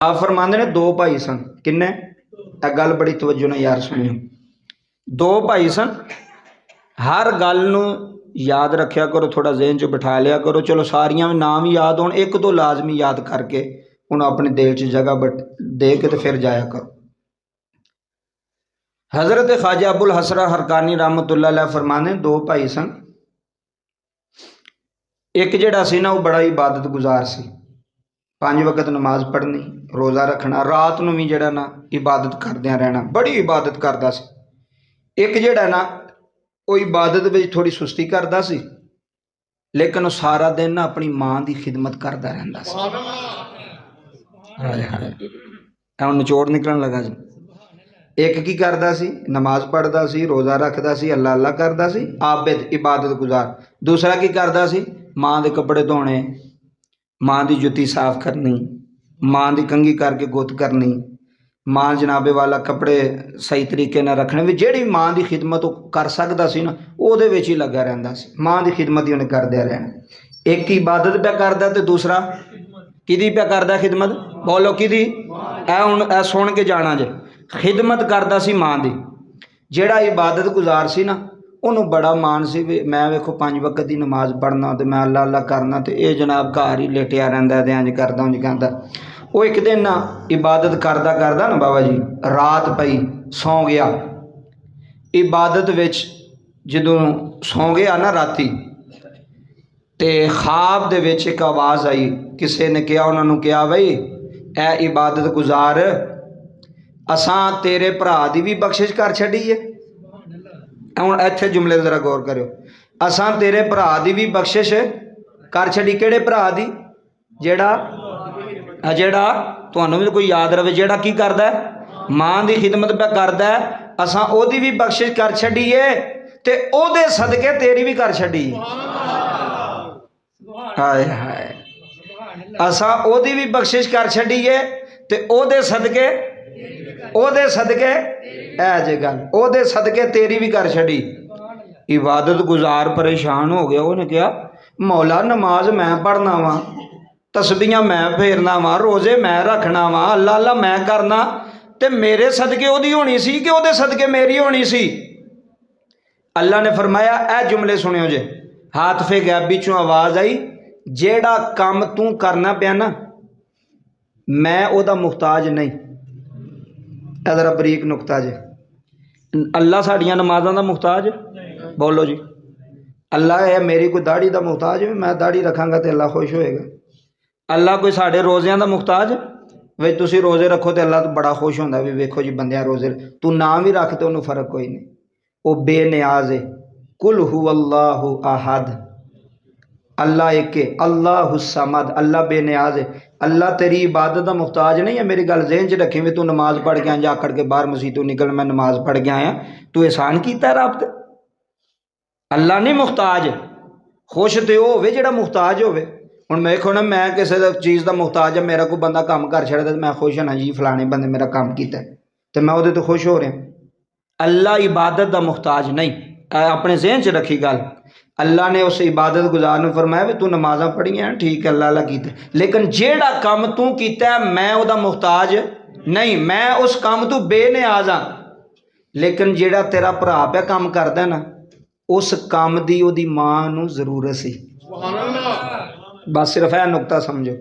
आप फरमाते ने दो भाई सन किन्ने गल बड़ी तवज्जो नाल यार सुनियो। दो भाई सन हर गल नूं याद रखिया करो, थोड़ा जहन च बिठा लिया करो। चलो सारियां नाम याद होण, एक दो लाजमी याद करके उन्हें अपने दिल च जगह दे के तो फिर जाया करो। हज़रत ख्वाजा अबुल हसरा हरकानी रहमतुल्लाह अलैह फरमाने दो भाई सन। एक जिहड़ा सी ना वो बड़ा इबादत गुजार सी, 5 वक्त नमाज पढ़नी, रोज़ा रखना, रात नूं भी जिहड़ा ना इबादत करदियां रहना, बड़ी इबादत करदा सी। एक जिहड़ा ना वो इबादत में थोड़ी सुस्ती करदा सी, लेकिन वो सारा दिन ना अपनी माँ की खिदमत करता रहिंदा सी। हाय हाय हुण निचोड़ निकलन लगा जी। एक की करदा सी, नमाज पढ़दा सी, रोज़ा रखदा सी, अल्लाह अल्लाह करदा सी, आबिद इबादत गुजार। दूसरा की करदा सी, माँ के कपड़े धोने, माँ की जुत्ती साफ करनी, माँ की कंघी करके गुत करनी, माँ जनाबे वाला कपड़े सही तरीके ना रखने, भी जिहड़ी माँ की खिदमत कर सकदा सी ना उहदे विच ही लगा रहिंदा सी। माँ की खिदमत ही उन्हें करदे रहना। एक इबादत पे करदा ते दूसरा किदी पे करदा खिदमत, बोलो किदी? हुण ए सुन के जाना जे। खिदमत करदा सी माँ दी। जिहड़ा इबादत गुजार सी ना उन्होंने बड़ा मान सी भी मैं वेखो 5 वक्त की नमाज पढ़ना तो मैं अल्लाह अल्लाह करना, तो ये जनाब घर ही लेटिया रहिंदा ते इंज करदा उंज कहंदा। वो एक दिन ना इबादत करदा करदा ना बाबा जी रात पई, सौ गया। इबादत विच जदों सौ गया ना राती, ते ख्वाब दे विच एक आवाज़ आई, किसी ने कहा, उन्होंने कहा बई ए इबादत गुजार असां तेरे भरा दी भी बख्शिश कर छड़ी है। हुण इत्थे जुमले जरा गौर करियो, असां तेरे भरा दी भी बख्शिश कर छड़ी। किहड़े भरा दी? जेड़ा तुहानूं भी कोई याद रहे, जेड़ा की करदा है माँ की खिदमत पे करदा है, असां ओदी भी बख्शिश कर छड़ी है ते ओदे सदके तेरी भी कर छड़ी। हाय हाय असां ओदी भी बख्शिश कर छड़ी है ते ओदे सदके ऐ जे गल ओदे सदके तेरी भी कर छड़ी। इबादत गुजार परेशान हो गया, उन्हें कहा मौला नमाज मैं पढ़ना वा, तस्बीहां मैं फेरना वा, रोज़े मैं रखना वा, अल्लाह अल्लाह मैं करना, ते मेरे सदके ओदी होनी सी कि ओदे सदके मेरी होनी सी? अल्लाह ने फरमाया ए जुमले सुनियो जे। हाथ फे गैबी चों आवाज़ आई, जेड़ा काम तू करना पिया ना मैं ओदा मुहताज नहीं। जरा बरीक नुकता जे, अल्लाह साड़ियां नमाज़ां दा मुहताज? बोलो जी। अल्लाह है मेरी कोई दाढ़ी का मुहताज है, मैं दाढ़ी रखांगा तो अल्लाह खुश होएगा? अल्लाह कोई साढ़े रोज़ियां का मुहताज? वे तुसी रोज़े रखो तो अल्लाह तो बड़ा खुश होंदा भी वेखो जी बंदियां रोज़े, तू ना भी रख तो उन्होंने फर्क कोई नहीं। वो बेनियाज है। कुल हुवल्लाहु अहद, अल्लाह एक है, अल्लाहु समद, अल्लाह बेनियाज है। अल्लाह तेरी इबादत का मुहताज नहीं है। मेरी गल जहन च रखी भी तू नमाज पढ़ के जा आकड़ के बाहर मसीह तो निकल मैं नमाज पढ़ के आया, तू एहसान कीता रब ते? अल्लाह नहीं मुहताज। खुश तो वो होवे जिहड़ा मुहताज होवे। हुण मैं कहना मैं किसी चीज़ का मुहताज है, मेरा कोई बंदा काम कर छड़दा मैं खुश होना जी फलाने बंदे मेरा काम किया तो मैं वो तो खुश हो रहा। अल्लाह इबादत का मुहताज नहीं। अपने जहन च रखी गल। अल्लाह ने उस इबादत गुजार नूं फरमाया भी तू नमाज़ां पढ़ियां ठीक है अल्लाह अल्लाह कीता, लेकिन जेड़ा काम तू कीता मैं उहदा मुहताज नहीं, मैं उस काम तू बेनियाज हाँ। लेकिन जेड़ा तेरा भरा पे काम करदा ना उस काम की उहदी मां नूं जरूरत सी। बस सिर्फ यह नुकता समझो,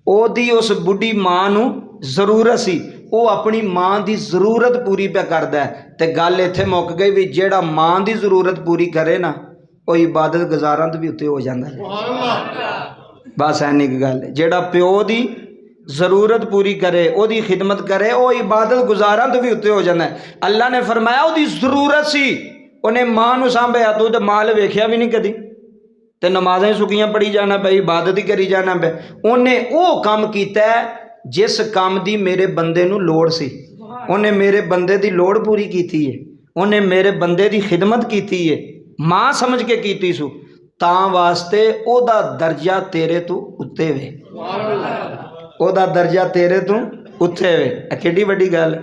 ओदी उस बुढ़ी मां नूं जरूरत सी, वो अपनी मां की जरूरत पूरी पे करदा है। ते गल इत्थे मुक गई भी जेड़ा मां की जरूरत पूरी करे ना वो इबादत गुजारां तो भी उत्ते हो जाता है। बस इन्नी गल है। जेड़ा प्यो की जरूरत पूरी करे, ओदी खिदमत करे, वो इबादत गुजारां तो भी उत्ते हो जाता है। अल्लाह ने फरमाया ओदी जरूरत सी, उन्हें मां नूं सांभिया, तू तो माल वेख्या भी नहीं कदी, तो नमाज़ें सुखियां पढ़ी जाना पे, इबादत ही करी जाना पे। उन्हें वो काम किया जिस काम की मेरे बंदे नूं लोड़ सी, उन्हें मेरे बंदे की लोड़ पूरी की है, उन्हें मेरे बंदे की खिदमत की है, मां समझ के की सू, तां वास्ते ओदा दर्जा तेरे तू उत्ते वे, ओदा दर्जा तेरे तू उत्ते वे। किड्डी वड्डी गल।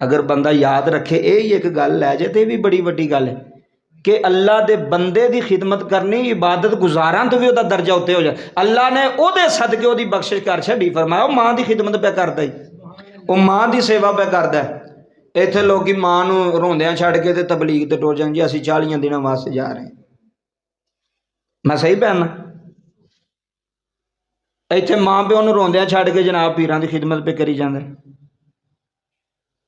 अगर बंदा याद रखे यही एक गल लै जाए तो भी बड़ी वड्डी गल है। कि अल्लाह दे बंदे दी खिदमत करनी इबादत गुजारां तो भी उसका दर्जा उत्ते हो जाए। अल्लाह ने उहदे सदके उसदी बख्शिश कर छड़ी, फरमाया वो माँ की खिदमत पे करता ही, वो माँ की सेवा पे करता है। इत्थे लोग माँ नूं रोंदियां छड्ड के ते तबलीग ते टुर जाण जी असीं 40 दिनों वास्ते जा रहे हैं। मैं सही पैना? इत्थे माँ प्यो नूं रोंदियां छड्ड के जनाब पीरां की खिदमत पे करी जांदे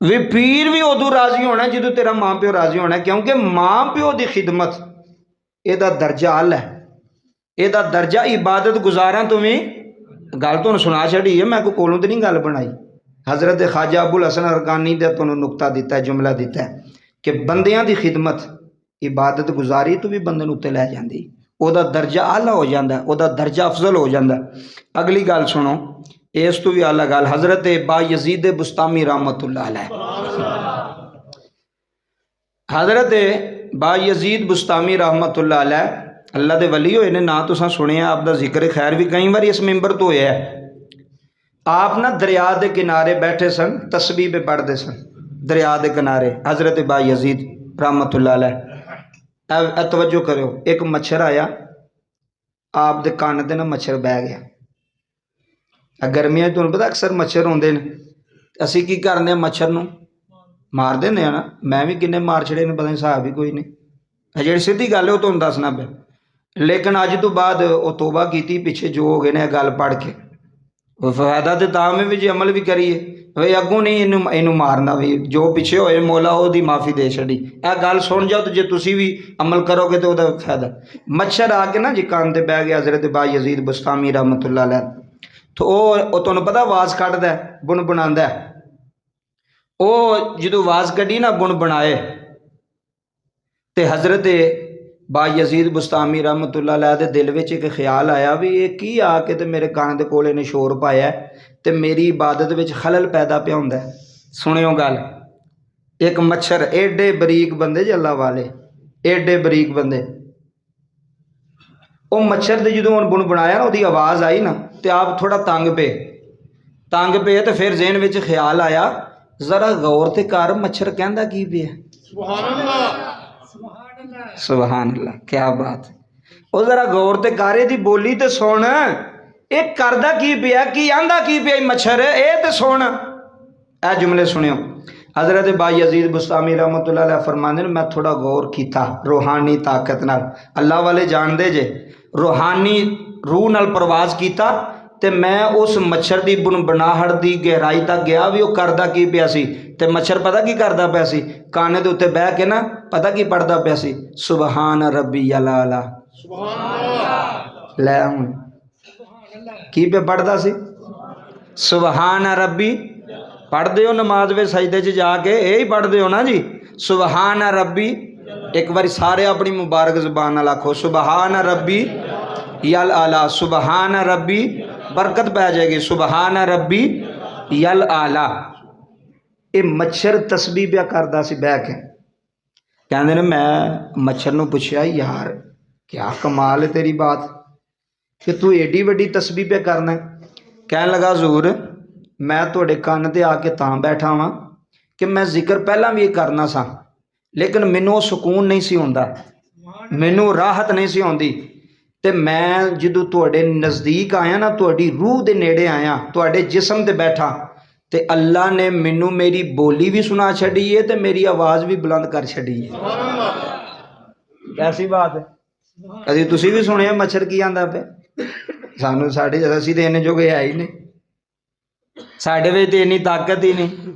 भी। पीर भी उदों राजी होना जो तेरा माँ प्यो राजी होना, क्योंकि माँ प्यो की खिदमत यदा दर्जा अल है, यदा दर्जा इबादत गुजारा। तो भी गल तुहानूं सुना छड़ी है, मैं कोई कोलों तो नहीं गल बनाई। हज़रत ख्वाजा अबुल हसन अरकानी का तुहानूं नुकता दिता है, जुमला दिता है कि बंदियां की खिदमत इबादत गुजारी तो भी बंदे नूं उत्ते लै जांदी, उहदा दर्जा आला हो जाता, उहदा दर्जा अफजल हो जाता। अगली गल सुनो, इस तो भी आला गल हज़रत बायज़ीद बुस्तामी रहमतुल्लाह अलैह। हज़रत बायज़ीद बुस्तामी रहमतुल्लाह अलैह अल्लाह दे वली होए ने, ना तुसां सुनिया, आप दा जिक्र खैर भी कई बार इस मिंबर तो होया है। आप ना दरिया के किनारे बैठे सन, तस्बीह पे पढ़ते सन दरिया के किनारे। हज़रत बायज़ीद रहमतुल्लाह अलैह तवज्जो करो, एक मच्छर आया आप दे कान ते ना मच्छर बह गया। गर्मियां तुहानूं पता अक्सर मच्छर होंदे ने, असीं की करने मच्छर नूं मार देने ना। मैं भी किन्ने मार छड़े ने, पता नहीं हिसाब ही कोई नहीं। जिहड़ी सीधी गल है वो तुहानूं दसना पे, लेकिन अज तो बाद वो तौबा की पिछे जो हो गए ने गल पढ़ के। वो फायदा तो तां में भी जे अमल भी करिए भाई अगों नहीं इनू मारना भी, जो पिछे होए मौला ओदी माफ़ी दे छड़ी। यह गल सुन जाओ तो जे तुसी भी अमल करोगे तो वह फायदा। मच्छर आके ना जी कान ते बह गया हज़रत बायज़ीद बुस्तामी रहमतुल्लाह अलैह। तो वो तुहानूं पता आवाज़ कढ़दा है, बुन बनांदा है। वो जो आवाज़ कढ़ी ना बुन बनाए तो हज़रत बायज़ीद बुस्तामी रहमतुल्लाह अलैह दे दिल विच एक ख्याल आया भी ये की आके ते मेरे कान दे कोले ने शोर पाया ते मेरी इबादत विच खलल पैदा पिया हुंदा है। सुनियो गल, एक मच्छर एडे बरीक बंदे जी अल्लाह वाले, एडे बरीक बंदे, वो मच्छर दे जो बुन बनाया ना उसकी आवाज़ आई ना तो आप थोड़ा तंग पे तो फिर ज़हन विच ख्याल आया जरा गौर ते कर मच्छर कहंदा की पिया। सुभान अल्लाह, क्या बात है। वो जरा गौर ते कर, इहदी बोली ते सुन, ये करदा की पिया, की आंदा की पिया मच्छर, ये ते सुन। ए जुमले सुनियो, हज़रत बायज़ीद बुस्तामी रहमतुल्लाह अलैह फरमांदे ने मैं थोड़ा गौर कीता रूहानी ताकत नाल, अल्लाह वाले जानदे जे, रूहानी रूह नाल प्रवास कीता ते मैं उस मच्छर की बुनबनाहट की गहराई तक गया भी वो करदा की पिया सी। ते मच्छर पता की करदा पिया सी, काने दे उत्ते बह के ना पता की पढ़दा पिया सी, सुबहान रब्बी अला। लै हुण की पे पढ़दा सी, सुबहान रब्बी। पढ़ते हो नमाज में सजदे च जाके यही पढ़ते हो ना जी, सुबहान रब्बी। एक बार सारे अपनी मुबारक जुबान नाल आखो सुबहान रब्बी यल आला, सुबहान रब्बी, बरकत पै जाएगी, सुबहान रब्बी यल आला। ये मच्छर तस्बीह पिया करदा सी बह के। कहंदे ने मैं मच्छर नूं पुछया यार क्या कमाल है तेरी बात कि तू एडी वड्डी तस्बीह पे करना है। कहन लगा हजूर मैं तुहाडे कन्न ते आके तां बैठा वां कि मैं जिक्र पहला भी करना सा, लेकिन मैनू सुकून नहीं सी हुंदा, मैनू राहत नहीं सी आउंदी। ते मैं जदों तुहाडे नज़दीक आया ना, तुहाडी रूह दे नेड़े आया, तुहाडे जिस्म ते बैठा, ते अल्लाह ने मैनू मेरी बोली भी सुना छड़ी है ते मेरी आवाज़ भी बुलंद कर छड़ी है। ऐसी बात है, कभी तुसी भी सुनिया मच्छर की आंदा पे, सानू साढ़े असीं ते इन्ने जोगे है ही नहीं, साढ़े विच ते इन्नी ताकत ही नहीं।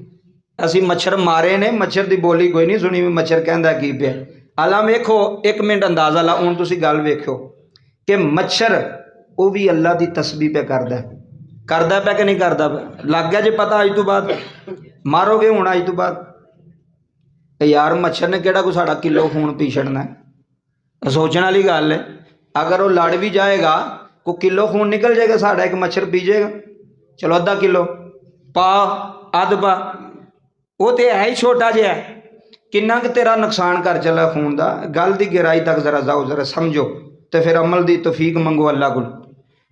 असीं मच्छर मारे ने, मच्छर की बोली कोई नहीं सुनी भी मच्छर कहंदा की पिया। आला वेखो एक मिनट अंदाज़ा ला, हुण तुसीं गल वेखो कि मच्छर वो भी अल्लाह की तस्बीह पे करदा पे कि नहीं करदा पे। लग गया जे पता अज तो बाद मारोगे हुण अज तो बाद यार मच्छर ने किहड़ा कोई साडा किलो खून पी छड़ना है। सोचने वाली गल है, अगर वो लड़ भी जाएगा को किलो खून निकल जाएगा साडा, एक मच्छर पी जाएगा, चलो अद्धा किलो पा अध पा, वो तो है ही छोटा जिहा, किन्ना कि तेरा नुकसान कर चला खून का। गल की गहराई तक जरा जाओ, जरा समझो तो फिर अमल की तौफीक मंगो अल्लाह को।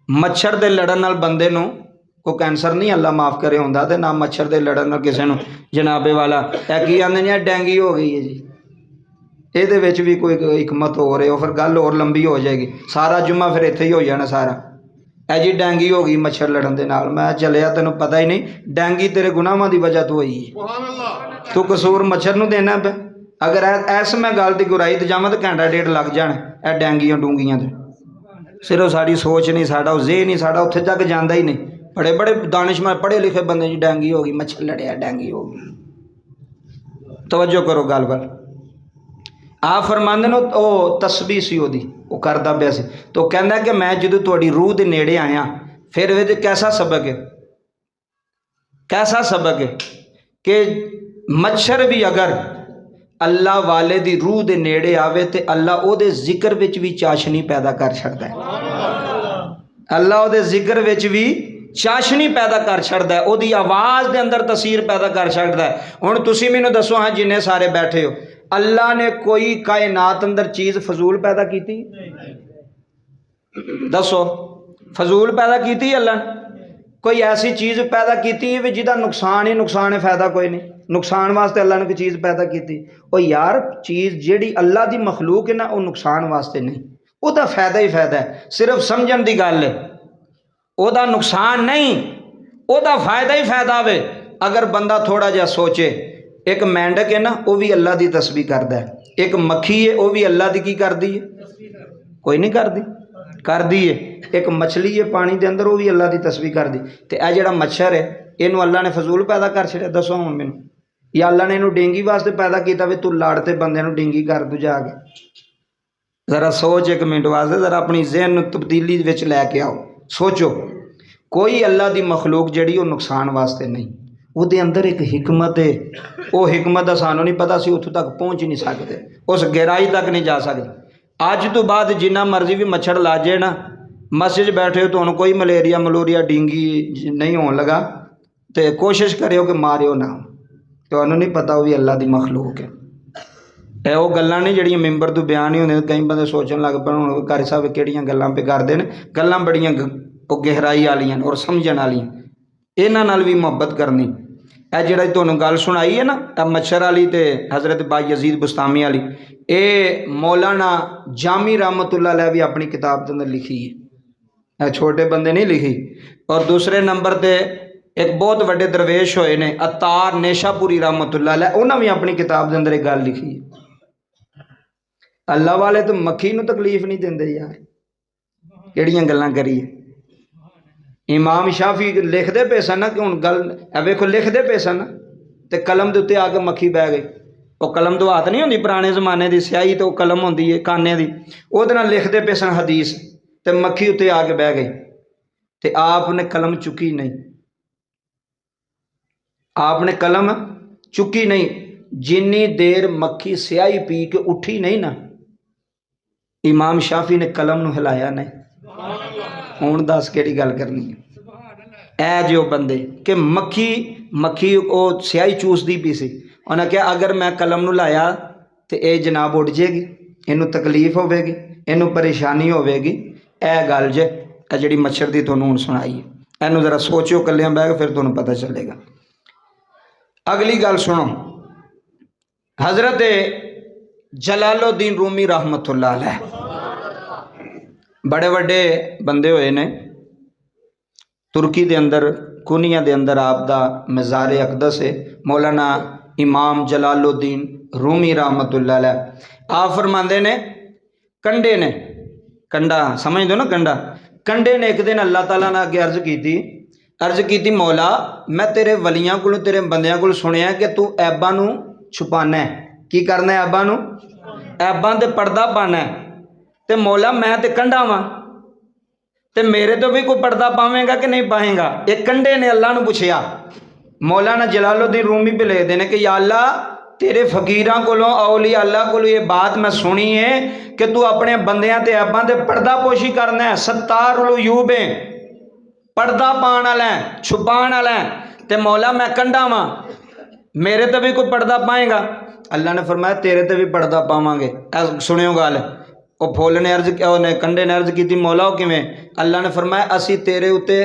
मच्छर दे लड़न नाल बंदे नूं को कैंसर नहीं अल्लाह माफ़ करे होंदा, ते ना मच्छर दे लड़न नाल किसी नूं जनाबे वाला की आंदे ने डेंगी हो गई है जी, ਇਹਦੇ ਵਿੱਚ ਵੀ ਕੋਈ हिकमत हो रही हो, फिर गल होर लंबी हो जाएगी। सारा जुम्मा फिर इत्थे ही हो जाना सारा। ऐ जी डेंगी हो गई मच्छर लड़न दे नाल, मैं चलिया तेनों पता ही नहीं, डेंगी तेरे गुनाहां दी वजह तो होई है, तू कसूर मच्छर नूं देना पे। अगर ऐस मैं गल दी गुराई ते जावां तो घंटा डेढ़ लग जाना ए डेंगियां डूंगियां ते। सिर्फ साड़ी सोच नहीं, साड़ा जे नहीं, साड़ा उत्थे तक जांदा ही नहीं। बड़े बड़े दानिशमंद पढ़े लिखे बंदे जी डेंगी हो गई, मच्छर लड़िया, डेंगी हो गई। तवज्जो करो गल पर। आप फरमांदे नो ओ तस्बीह सी ओदी, वो करदा पिया सी, तो कहंदा कि मैं जदों तुहाडी रूह दे नेड़े आया फिर वे कैसा सबक है, कैसा सबक है कि मच्छर भी अगर अल्लाह वाले दी रूह दे नेड़े आवे ते अल्लाह ओदे जिक्र विच भी चाशनी पैदा कर छड़दा है। अल्लाह ओदे जिक्र विच भी चाशनी पैदा कर छड़दा है, ओदी आवाज़ दे अंदर तसीर पैदा कर छड़दा है। हुण तुसीं मैनूं दसो, हाँ जिन्ने सारे बैठे हो, अल्लाह ने कोई कायनात अंदर चीज़ फजूल पैदा की? दसो, फजूल पैदा की अल्लाह ने? कोई ऐसी चीज़ पैदा की जिहदा नुकसान ही नुकसान है, फायदा कोई नहीं। नुकसान वास्ते अल्लाह ने कोई चीज़ पैदा की? ओ यार, चीज़ जिहड़ी अल्लाह दी मखलूक है ना, वो नुकसान वास्ते नहीं, उसका फायदा ही फायदा है। सिर्फ समझण दी गल है, ओदा नुकसान नहीं, ओदा फायदा ही फायदा वे। अगर बंदा थोड़ा जिहा सोचे, एक मेंढक है ना, वो भी अल्लाह की तस्बीह करता है। एक मक्खी है, वो भी अल्लाह की करती है? कोई नहीं करती, करती है। एक मछली है पानी के अंदर, वो भी अल्लाह की तस्बीह करती। तो यह जो मच्छर है, इनू अल्लाह ने फजूल पैदा कर छड़िया? दसो हुण मैनूं, या अल्लाह ने इनू डेंगी वास्ते पैदा किया भी तू लड़ते बंदे नूं डेंगी कर दू जाके? जरा सोच एक मिनट वास्ते, जरा अपनी ज़हन तब्दीली विच लैके आओ, सोचो। कोई अल्लाह की मखलूक जिहड़ी वो नुकसान वास्ते नहीं, ਉਹਦੇ अंदर एक हिकमत है। वो हिकमत का सानू नहीं पता, असीं उत्थों तक पहुँच ही नहीं सकते, उस गहराई तक नहीं जा सकते। अज तो बाद जिन्ना मर्जी भी मच्छर ला जाए ना, मस्जिद बैठे हो तो कोई मलेरिया मलूरिया डेंगी नहीं होने लगा, तो कोशिश करियो कि मारियो ना, तो नहीं पता वो भी अल्लाह की मखलूक है। ਇਹ ਉਹ ਗੱਲਾਂ नहीं ਜਿਹੜੀਆਂ मैंबर तो बयान ही होंगे। कई बंदे सोचन लग पे ਹੁਣ कारी साहब ਕਿਹੜੀਆਂ ਗੱਲਾਂ पे करते हैं, ਗੱਲਾਂ बड़ियां गहराई वालियां और समझण वालियां, इन्हां नाल भी मुहब्बत करनी। यह जिहड़ा तुहानूं गल सुनाई है ना, मच्छर वाली ते हज़रत बायजीद बुस्तामी वाली, ये मौलाना जामी रहमतुल्लाह अलैह भी अपनी किताब के अंदर लिखी है, छोटे बंदे नहीं लिखी। और दूसरे नंबर ते एक बहुत बड़े दरवेश होए ने अतार नेशापुरी रहमतुल्लाह अलैह, उन्होंने भी अपनी किताब के अंदर एक गल लिखी है। अल्लाह वाले तो मक्खी नूं तकलीफ नहीं देंदे यार, किहड़ियां गल्लां करिए। इमाम शाफी लिखते पे सन ना कि हुण गल वेखो, लिखते पे सन तो कलम के उत्ते आके मक्खी बह गई। वो कलम तो हाथ नहीं होंदी पुराने जमाने की, स्याही तो कलम होंदी है काने की, उहदे नाल लिखते पे सन हदीस, तो मक्खी उत्ते आके बह गई, तो आपने कलम चुकी नहीं, आपने कलम चुकी नहीं। जिन्नी देर मक्खी स्याही पी के उठी नहीं ना, इमाम शाफी ने कलम नूं हिलाया नहीं। हुण दस किहड़ी गल करनी है? ऐ जो बंदे कि मक्खी वो स्याही चूसदी पी सी, उन्हें कहा अगर मैं कलम नूं लाया तो यह जनाब उड़ जाएगी, इनू तकलीफ होगी, इनू परेशानी होगी। ए गल जे जिहड़ी मच्छर की तुहानूं हुण सुनाई है, इनू जरा सोचो कलियां बह के, फिर तुहानूं पता चलेगा। अगली गल सुनो, हज़रत जलालुद्दीन रूमी रहमतुल्लाह अलैह बड़े बड़े बंदे होए ने। तुर्की के अंदर कुनिया के अंदर आपदा मज़ार अकदस है, मौलाना इमाम जलालुद्दीन रूमी रहमतुल्लाह अलैह। आप फरमाते ने कंडे ने, कंडा समझ दो ना, कंडे ने एक दिन अल्लाह ताला ने अगे अर्ज की, मौला मैं तेरे वलियां को तेरे बंदियां को सुनिया कि तू ऐबां नूं छुपाना है। की करना है? ऐबां नूं, ऐबां ते पर्दा पाना है। तो मौला मैं तो कंडा वां, तो मेरे तो भी कोई पर्दा पावेगा कि नहीं पाएगा? एक कंडे ने अल्लाह नूं पुछया। मौलाना जलालुद्दीन रूमी पे लिखते हैं कि या अल्लाह, तेरे फकीरां कोलों औलिया अल्लाह कोलों ये बात मैं सुनी है कि तू अपने बंदियां ते ऐबां ते पर्दा पोशी करना है, सत्तारुल उयूब है, पर्दा पाण वाला है, छुपाण वाला है। ते मौला मैं कंडा वां, मेरे तो भी कोई पर्दा पाएगा? अल्लाह ने फरमाया तेरे ते भी पर्दा पावांगे। सुनियो गल, वो फुल ने अर्ज ने कंडे ने अर्ज की, मौला किवें? अल्लाह ने फरमाया असी तेरे उत्ते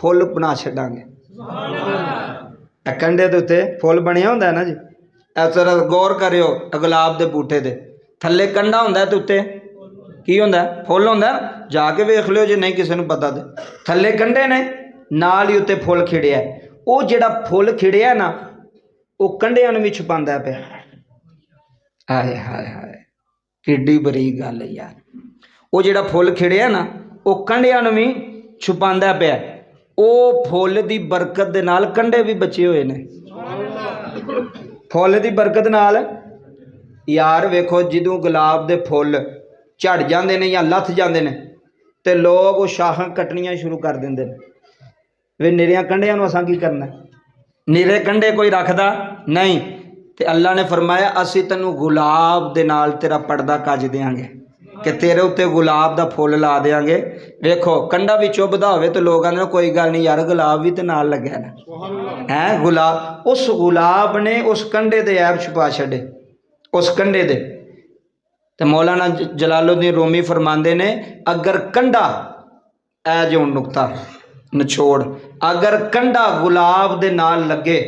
फुल बना छड्डांगे। कंडे के उत्ते फुल बनिया होंदा है ना जी, इस तरह गौर करियो गुलाब के बूटे ते, थल्ले कंडा हुंदा ते उत्ते की हुंदा फुल हुंदा। जाके वेख लियो जे नहीं किसी नूं पता ते थल्ले कंडे ने नाल ही उत्ते फुल खिड़िया। वो जिहड़ा फुल खिड़िया ना वो कंडियां नूं भी छुपांदा पिया। हाय हाय हाय किड्डी बरीक गल है यार। वो जिहड़ा फुल खिड़िया ना वो कंडियां नूं भी छुपांदा पिया। वो फुल दी बरकत दे नाल कंडे भी बचे हुए ने। फुल दी बरकत नाल यार वेखो जदों गुलाब दे फुल झड़ जाते हैं या लथ जाते हैं तो लोग वो शाखां कटनियां शुरू कर देंगे वे निरियां कंडियां नूं असां की करना। निरे कंडे कोई रखदा नहीं। तो अल्लाह ने फरमाया असी तैनूं गुलाब दे नाल तेरा पर्दा कज देंगे कि तेरे उत्ते गुलाब दा फुल ला देंगे। वेखो कंडा भी चुभदा होवे तो लोग आंदे कोई गल नहीं यार गुलाब भी तो नाल लग्या ना है। गुलाब उस गुलाब ने उस कंडे दे ऐब छुपा छड़े उस कंडे दे। तो मौलाना जलालुद्दीन रूमी फरमाते ने अगर कंडा ऐ जो नुकता निचोड़ अगर कंडा गुलाब दे नाल लगे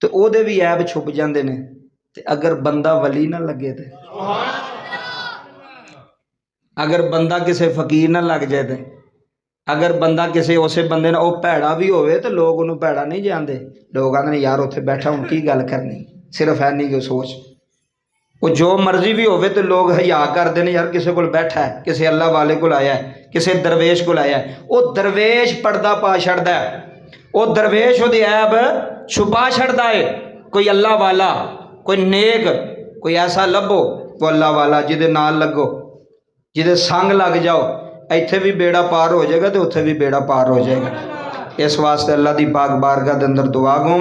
तो ओदे भी ऐब छुप जाते हैं। ते अगर बंदा वली ना लगे तो अगर बंदा किसी फकीर ना लग जाए तो अगर बंदा किसी उस बंदे ना भैड़ा भी होवे तो लोग उन्होंने भैड़ा नहीं जानते। लोग आते यार उत्थे बैठा हूँ की गल करनी सिर्फ है नहीं कि सोच वो जो मर्जी भी होवे तो लोग हया करते हैं यार किसी को बैठा है किसी अल्लाह वाले को आया है किसी दरवेश को आया है। वो दरवेश पर्दा पा छड़दा है। वो दरवेश वो ऐब छुपा छड़दा है। कोई अल्लाह वाला कोई नेक कोई ऐसा लभो वो अल्लाह वाला जिदे नाल लगो जिदे संग लग जाओ इत्थे भी बेड़ा पार हो जाएगा तो उत्थे भी बेड़ा पार हो जाएगा। इस वास्ते अल्लाह दी पाक बारगाह दे अंदर दुआ गो।